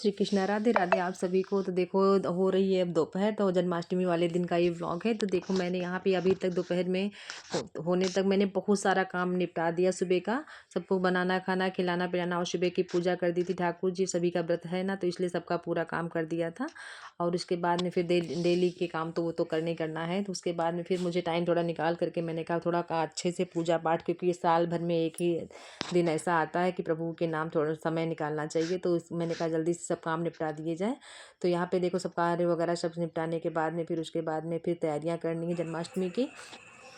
श्री कृष्णा, राधे राधे आप सभी को। तो देखो हो रही है अब दोपहर, तो जन्माष्टमी वाले दिन का ये व्लॉग है। तो देखो मैंने यहाँ पे अभी तक दोपहर में होने तक मैंने बहुत सारा काम निपटा दिया। सुबह का सबको बनाना खाना खिलाना पिलाना और सुबह की पूजा कर दी थी। ठाकुर जी सभी का व्रत है ना, तो इसलिए सबका पूरा काम कर दिया था। और उसके बाद में फिर डेली के काम तो वो तो करना है। तो उसके बाद में फिर मुझे टाइम थोड़ा निकाल करके मैंने कहा थोड़ा अच्छे से पूजा पाठ, क्योंकि ये साल भर में एक ही दिन ऐसा आता है कि प्रभु के नाम थोड़ा समय निकालना चाहिए। तो मैंने कहा जल्दी से सब काम निपटा दिए जाए। तो यहाँ पे देखो सब कार्य वगैरह सब निपटाने के बाद में फिर उसके बाद में फिर तैयारियाँ करनी है जन्माष्टमी की,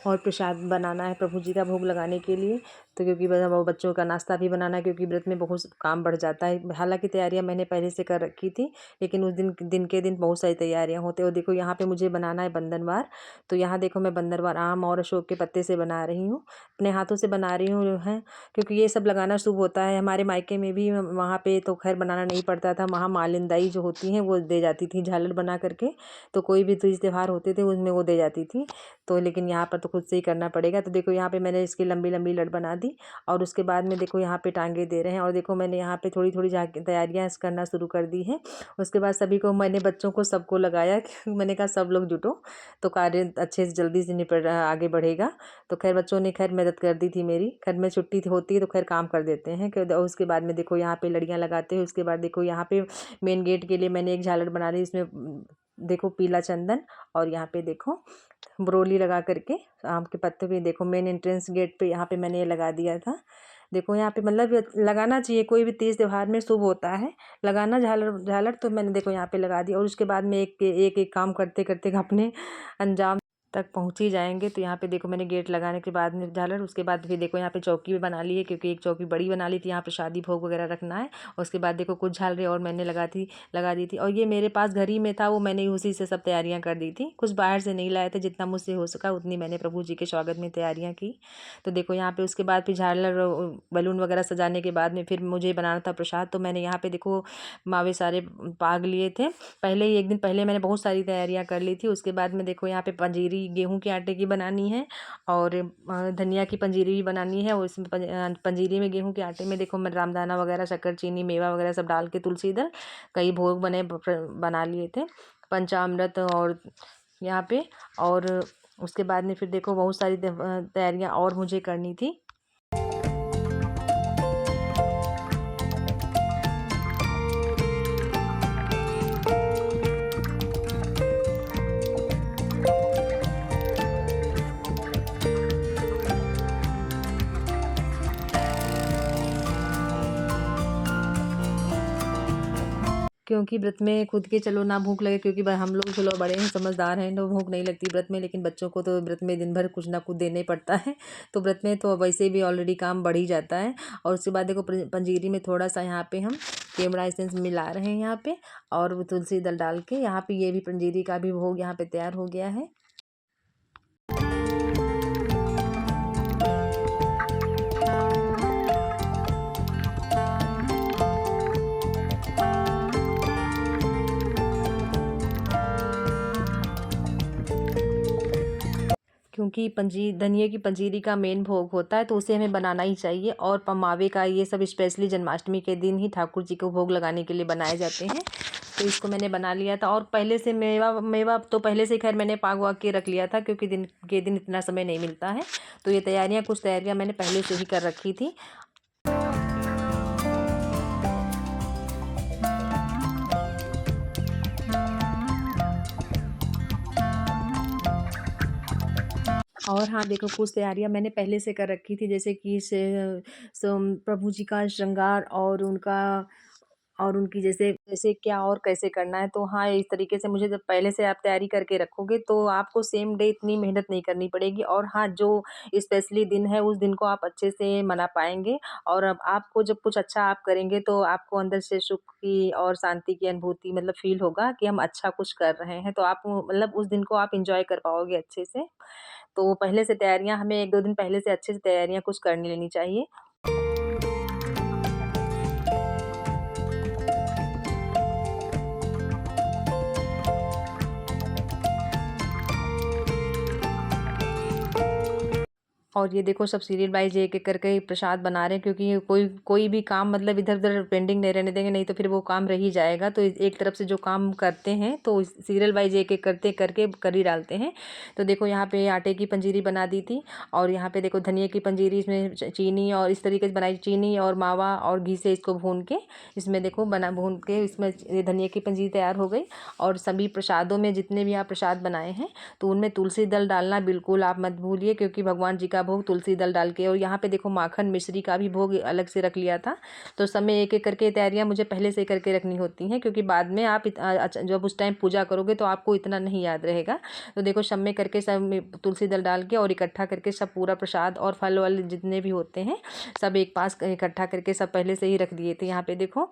और प्रसाद बनाना है प्रभु जी का भोग लगाने के लिए। तो क्योंकि वो बच्चों का नाश्ता भी बनाना है, क्योंकि व्रत में बहुत काम बढ़ जाता है। हालांकि तैयारियां मैंने पहले से कर रखी थी, लेकिन उस दिन के दिन बहुत सारी तैयारियां होती हैं। और देखो यहाँ पे मुझे बनाना है बंधनवार। तो यहाँ देखो मैं बंधनवार आम और अशोक के पत्ते से बना रही हूँ, अपने हाथों से बना रही हूँ है, क्योंकि ये सब लगाना शुभ होता है। हमारे मायके में भी वहाँ पे तो खैर बनाना नहीं पड़ता था, वहाँ मालिंदाई जो होती हैं वो दे जाती थी झालर बना करके। तो कोई भी तीज त्यौहार होते थे उसमें वो दे जाती थी। तो लेकिन यहाँ पर तो खुद से ही करना पड़ेगा। तो देखो यहाँ पे मैंने इसकी लंबी लंबी लड़ बना दी, और उसके बाद में देखो यहाँ पे टांगे दे रहे हैं। और देखो मैंने यहाँ पे थोड़ी थोड़ी तैयारियाँ करना शुरू कर दी हैं। उसके बाद सभी को मैंने बच्चों को सबको लगाया मैंने कहा सब लोग जुटो, तो कार्य अच्छे से जल्दी से निपट आगे बढ़ेगा। तो खैर बच्चों ने खैर मदद कर दी थी मेरी। खैर में छुट्टी होती है तो खैर काम कर देते हैं। और उसके बाद में देखो यहाँ पे लड़ियाँ लगाते हैं। उसके बाद देखो यहाँ पे मेन गेट के लिए मैंने एक झालर बना ली, इसमें देखो पीला चंदन, और यहाँ पे देखो बरोली लगा करके आम के पत्ते पे देखो मेन एंट्रेंस गेट पे यहाँ पे मैंने ये लगा दिया था। देखो यहाँ पे मतलब लगाना चाहिए, कोई भी तीज त्योहार में शुभ होता है लगाना झालर। तो मैंने देखो यहाँ पे लगा दी। और उसके बाद में एक काम करते करते अपने अंजाम तक पहुँच ही जाएंगे। तो यहाँ पे देखो मैंने गेट लगाने के बाद में झालर, उसके बाद फिर देखो यहाँ पे चौकी भी बना ली है, क्योंकि एक चौकी बड़ी बना ली थी, यहाँ पे शादी भोग वगैरह रखना है। उसके बाद देखो कुछ झालरें और मैंने लगा दी थी, और ये मेरे पास घर ही में था, वो मैंने उसी से सब तैयारियाँ कर दी थी। कुछ बाहर से नहीं लाए थे, जितना मुझसे हो सका उतनी मैंने प्रभु जी के स्वागत में तैयारियाँ की। तो देखो यहाँ पे उसके बाद फिर झालर बैलून वगैरह सजाने के बाद में फिर मुझे बनाना था प्रसाद। तो मैंने यहाँ पे देखो मावे सारे पाग लिए थे पहले ही, एक दिन पहले मैंने बहुत सारी तैयारियां कर ली थी। उसके बाद में देखो यहाँ पे पंजीरी गेहूं के आटे की बनानी है, और धनिया की पंजीरी भी बनानी है। और इसमें पंजीरी में गेहूं के आटे में देखो मैं रामदाना वगैरह शक्कर चीनी मेवा वगैरह सब डाल के तुलसी दल कई भोग बना लिए थे, पंचामृत और यहाँ पे। और उसके बाद में फिर देखो बहुत सारी तैयारियां और मुझे करनी थी। क्योंकि व्रत में खुद के चलो ना भूख लगे, क्योंकि हम लोग चलो बड़े हैं समझदार हैं तो भूख नहीं लगती व्रत में, लेकिन बच्चों को तो व्रत में दिन भर कुछ ना कुछ देना ही पड़ता है। तो व्रत में तो वैसे भी ऑलरेडी काम बढ़ ही जाता है। और उसके बाद देखो पंजीरी में थोड़ा सा यहाँ पे हम केवड़ा एसेंस मिला रहे हैं यहाँ पे, और तुलसी दल डाल के यहाँ पे ये भी पंजीरी का भी भोग यहाँ पे तैयार हो गया है। क्योंकि धनिया की पंजीरी का मेन भोग होता है, तो उसे हमें बनाना ही चाहिए। और मावे का ये सब स्पेशली जन्माष्टमी के दिन ही ठाकुर जी को भोग लगाने के लिए बनाए जाते हैं। तो इसको मैंने बना लिया था, और पहले से मेवा तो पहले से खैर मैंने पाग वाग के रख लिया था, क्योंकि दिन के दिन इतना समय नहीं मिलता है। तो ये कुछ तैयारियाँ मैंने पहले से ही कर रखी थी। और हाँ देखो कुछ तैयारियां मैंने पहले से कर रखी थी, जैसे कि प्रभु जी का श्रृंगार और उनकी जैसे जैसे क्या और कैसे करना है। तो हाँ इस तरीके से मुझे जब पहले से आप तैयारी करके रखोगे तो आपको सेम डे इतनी मेहनत नहीं करनी पड़ेगी। और हाँ जो स्पेशली दिन है उस दिन को आप अच्छे से मना पाएंगे। और अब आपको जब कुछ अच्छा आप करेंगे तो आपको अंदर से सुख की और शांति की अनुभूति मतलब फील होगा कि हम अच्छा कुछ कर रहे हैं। तो आप मतलब उस दिन को आप इंजॉय कर पाओगे अच्छे से। तो पहले से तैयारियां हमें 1-2 दिन पहले से अच्छे से तैयारियां कुछ कर लेनी चाहिए। और ये देखो सब सीरियल वाइज एक एक करके प्रसाद बना रहे हैं, क्योंकि कोई भी काम मतलब इधर उधर पेंडिंग नहीं रहने देंगे, नहीं तो फिर वो काम रह ही जाएगा। तो एक तरफ से जो काम करते हैं तो सीरियल वाइज एक एक करते करके कर ही डालते हैं। तो देखो यहाँ पे आटे की पंजीरी बना दी थी, और यहाँ पे देखो धनिया की पंजीरी, इसमें चीनी और इस तरीके से बनाई, चीनी और मावा और घी से इसको भून के इसमें देखो भून के इसमें धनिया की पंजीरी तैयार हो गई। और सभी प्रसादों में जितने भी आप प्रसाद बनाए हैं तो उनमें तुलसी दल डालना बिल्कुल आप मत भूलिए, क्योंकि भगवान जी का भोग तुलसी दल डाल के। और यहाँ पे देखो माखन मिश्री का भी भोग अलग से रख लिया था। तो सब में एक एक करके तैयारियाँ मुझे पहले से करके रखनी होती हैं, क्योंकि बाद में आप जब उस टाइम पूजा करोगे तो आपको इतना नहीं याद रहेगा। तो देखो सब में करके सब में तुलसी दल डाल के और इकट्ठा करके सब पूरा प्रसाद और फल वाले जितने भी होते हैं सब एक पास इकट्ठा करके सब पहले से ही रख दिए थे यहाँ पे देखो।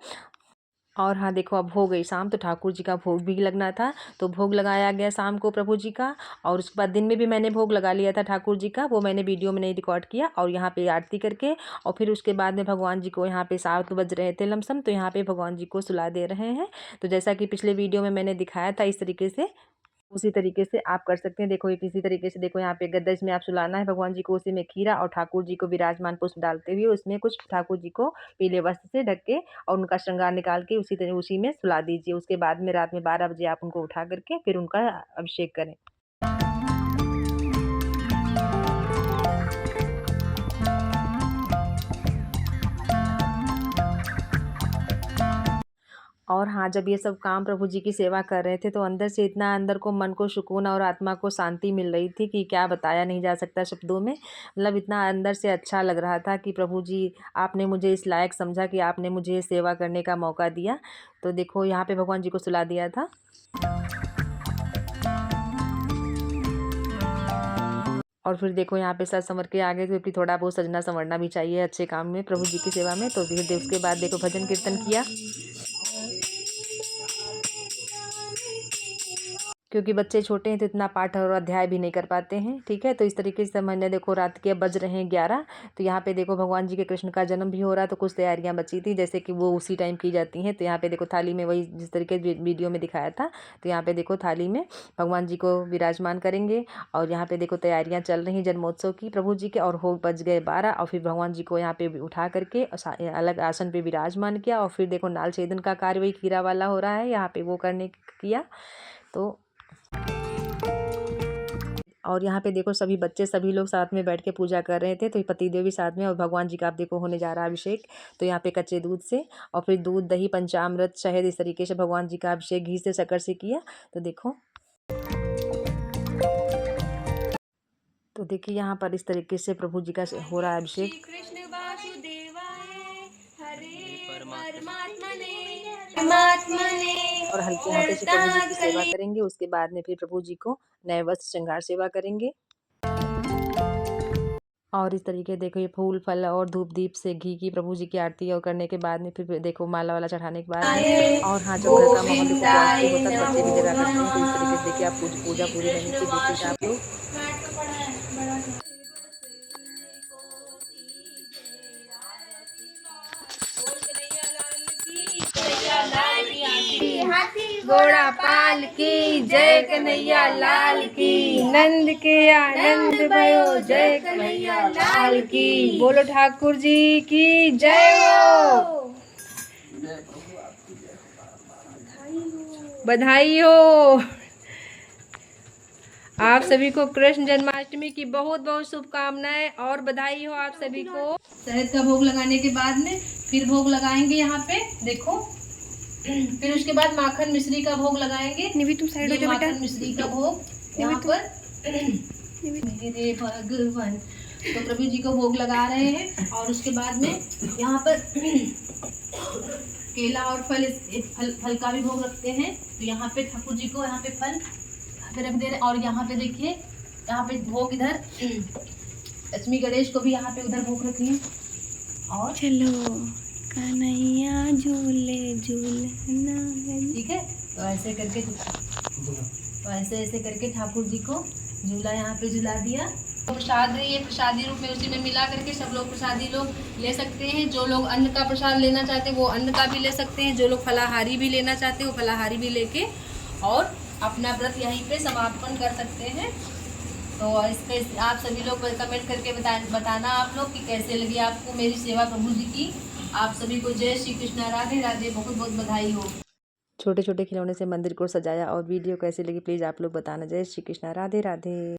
और हाँ देखो अब हो गई शाम, तो ठाकुर जी का भोग भी लगना था, तो भोग लगाया गया शाम को प्रभु जी का। और उसके बाद दिन में भी मैंने भोग लगा लिया था ठाकुर जी का, वो मैंने वीडियो में नहीं रिकॉर्ड किया। और यहाँ पे आरती करके और फिर उसके बाद में भगवान जी को यहाँ पे 7 बज रहे थे लमसम, तो यहाँ पे भगवान जी को सुला दे रहे हैं। तो जैसा कि पिछले वीडियो में मैंने दिखाया था इस तरीके से, उसी तरीके से आप कर सकते हैं। देखो एक इसी तरीके से देखो यहाँ पे गद्दा इसमें आप सुलाना है भगवान जी को, उसी में खीरा और ठाकुर जी को विराजमान पुष्प डालते हुए उसमें कुछ ठाकुर जी को पीले वस्त्र से ढक के और उनका श्रृंगार निकाल के उसी में सुला दीजिए। उसके बाद में रात में 12 बजे आप उनको उठा करके फिर उनका अभिषेक करें। और हाँ, जब ये सब काम प्रभु जी की सेवा कर रहे थे तो अंदर से इतना अंदर को मन को सुकून और आत्मा को शांति मिल रही थी कि क्या बताया नहीं जा सकता शब्दों में। मतलब इतना अंदर से अच्छा लग रहा था कि प्रभु जी आपने मुझे इस लायक समझा कि आपने मुझे सेवा करने का मौका दिया। तो देखो यहाँ पे भगवान जी को सुला दिया था। और फिर देखो यहाँ पे सज संवर के आगे, क्योंकि थोड़ा बहुत सजना संवरना भी चाहिए अच्छे काम में प्रभु जी की सेवा में। तो फिर उसके बाद देखो भजन कीर्तन किया, क्योंकि बच्चे छोटे हैं तो इतना पाठ और अध्याय भी नहीं कर पाते हैं। ठीक है, तो इस तरीके से मैंने देखो रात के बज रहे हैं 11। तो यहाँ पे देखो भगवान जी के कृष्ण का जन्म भी हो रहा, तो कुछ तैयारियां बची थी जैसे कि वो उसी टाइम की जाती हैं। तो यहाँ पे देखो थाली में वही जिस तरीके वीडियो में दिखाया था, तो यहाँ पे देखो थाली में भगवान जी को विराजमान करेंगे। और यहाँ पे देखो तैयारियाँ चल रही जन्मोत्सव की प्रभु जी के, और हो बज गए 12। और फिर भगवान जी को यहाँ पे उठा करके अलग आसन पे विराजमान किया। और फिर देखो नाल छेदन का कार्य वही खीरा वाला हो रहा है यहाँ पे वो करने किया। तो और यहाँ पे देखो सभी बच्चे सभी लोग साथ में बैठ के पूजा कर रहे थे, तो पतिदेव भी साथ में, और भगवान जी का आप देखो होने जा रहा है अभिषेक। तो यहाँ पे कच्चे दूध से और फिर दूध दही पंचामृत शहद इस तरीके से भगवान जी का अभिषेक घी से शक्कर से किया। तो देखिए यहाँ पर इस तरीके से प्रभु जी का हो रहा है अभिषेक। और हल्के हाथों से प्रभु जी की सेवा करेंगे। उसके बाद में फिर प्रभु जी को नए वस्त्र श्रृंगार सेवा करेंगे। और इस तरीके देखो ये फूल फल और धूप दीप से घी की प्रभु जी की आरती और करने के बाद में फिर देखो माला वाला चढ़ाने के बाद में, और हाँ जब घर का माहौल देखो पॉजिटिव होता है बच्चे भी जगह करते हैं। तो इस तरीके से देखिए आप पूजा पूरी नहीं की देखिए आप लोग। घोड़ा पाल की जय कन्हैया लाल की, नंद के आनंद भयो जय कन्हैया लाल की, बोलो ठाकुर जी की जय हो, बधाई हो। आप सभी को कृष्ण जन्माष्टमी की बहुत बहुत शुभकामनाएं और बधाई हो आप सभी को। शहद का भोग लगाने के बाद में फिर भोग लगाएंगे यहाँ पे देखो, फिर उसके बाद माखन मिश्री का भोग लगाएंगे। तुम साइड हो जाओ बेटा। माखन मिश्री का भोग यहाँ पर मेरे भगवान, तो प्रभु जी को भोग लगा रहे हैं। और उसके बाद में यहाँ पर केला और फल का भी भोग रखते हैं। तो यहाँ पे ठाकुर जी को यहाँ पे फल रख दे रहे। और यहाँ पे देखिए यहाँ पे भोग इधर लक्ष्मी गणेश को भी यहाँ पे उधर भोग रखी है। और चलो कन्हैया झूले झूलना, ठीक है। तो ऐसे करके ठाकुर जी को झूला यहाँ पे झूला दिया। तो प्रसाद ये प्रसादी रूप में उसी में मिला करके सब लोग प्रसादी लोग ले सकते हैं। जो लोग अन्न का प्रसाद लेना चाहते हैं वो अन्न का भी ले सकते हैं। जो लोग फलाहारी भी लेना चाहते हैं वो फलाहारी भी लेके और अपना व्रत यहीं पे समापन कर सकते हैं। तो इसका आप सभी लोग कमेंट करके बताना आप लोग कि कैसे लगी आपको मेरी सेवा प्रभु जी की। आप सभी को जय श्री कृष्णा, राधे राधे, बहुत बहुत बधाई हो। छोटे छोटे खिलौने से मंदिर को सजाया और वीडियो कैसी लगी प्लीज़ आप लोग बताना। जय श्री कृष्णा, राधे राधे।